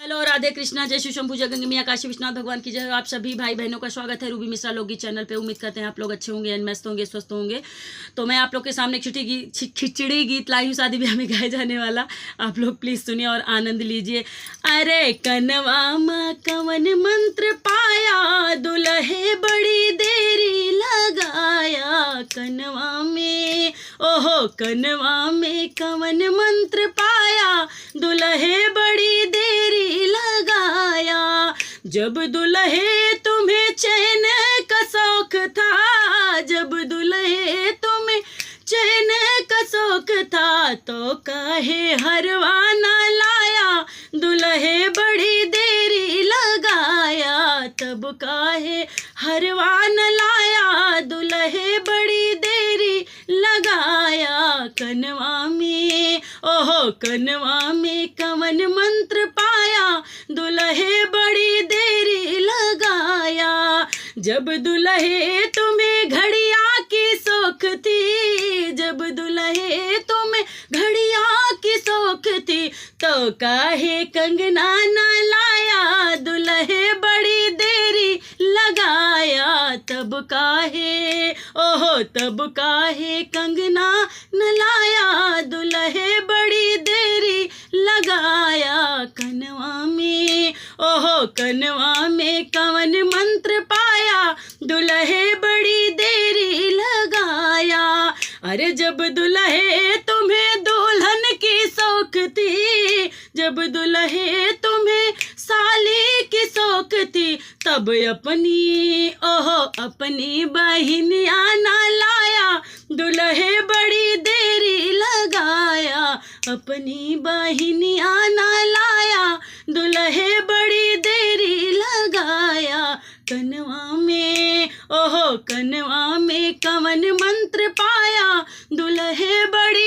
Hello, Radhe Krishna, जय श्री शंभू, जय गंगे मैया, काशी विश्वनाथ भगवान की जय। आप सभी भाई बहनों का स्वागत है रूबी मिश्रा लोकगीत चैनल पे। उम्मीद करते हैं आप लोग अच्छे होंगे, मस्त होंगे, स्वस्थ होंगे। तो मैं आप लोग के सामने खिचड़ी गीत लाई हूँ, शादी ब्याह में गाया जाने वाला। आप लोग प्लीज सुनिए और आनंद लीजिए। अरे कनवा माँ कवन मंत्र पाया, दुल्हे बड़ी देरी लगाया। कनवा में ओहो कनवा में कवन मंत्र पाया, दुल्हे बड़ी देरी लगाया। जब दुल्हे तुम्हें चैन का शौक था, जब दुल्हे तुम्हें चैन का शौक था, तो काहे हरवा ना लाया, दुल्हे बड़ी देरी लगाया। तब काहे हरवा न लाया, दुल्हे बड़ी देरी लगाया। कनवा में ओहो कनवा में कवन मंत्र पाया, दुल्हे बड़ी देरी लगाया। जब दुल्हे तुम्हें घड़िया की शौक थी, जब दुल्हे तुम्हें घड़िया की शौक थी, तो काहे कंगना न लाया, दुल्हे बड़ी देरी लगाया। तब काहे ओहो तब काहे कंगना न लाया, दुल्हे बड़ी देरी लगाया। कनवा में ओहो कनवा में कवन मंत्र पाया, दुल्हे बड़ी देरी लगाया। अरे जब दुल्हे तुम्हें दुल्हन की शौक थी, जब दुल्हे तुम्हें साली की शौक थी, तब अपनी बहिनिया ना लाया, दुल्हे बड़ी देरी लगाया। अपनी बहिनिया ना लाया, दुल्हे बड़ी देरी लगाया। कनवा में ओहो कनवा में कवन मंत्र पाया, दुल्हे बड़ी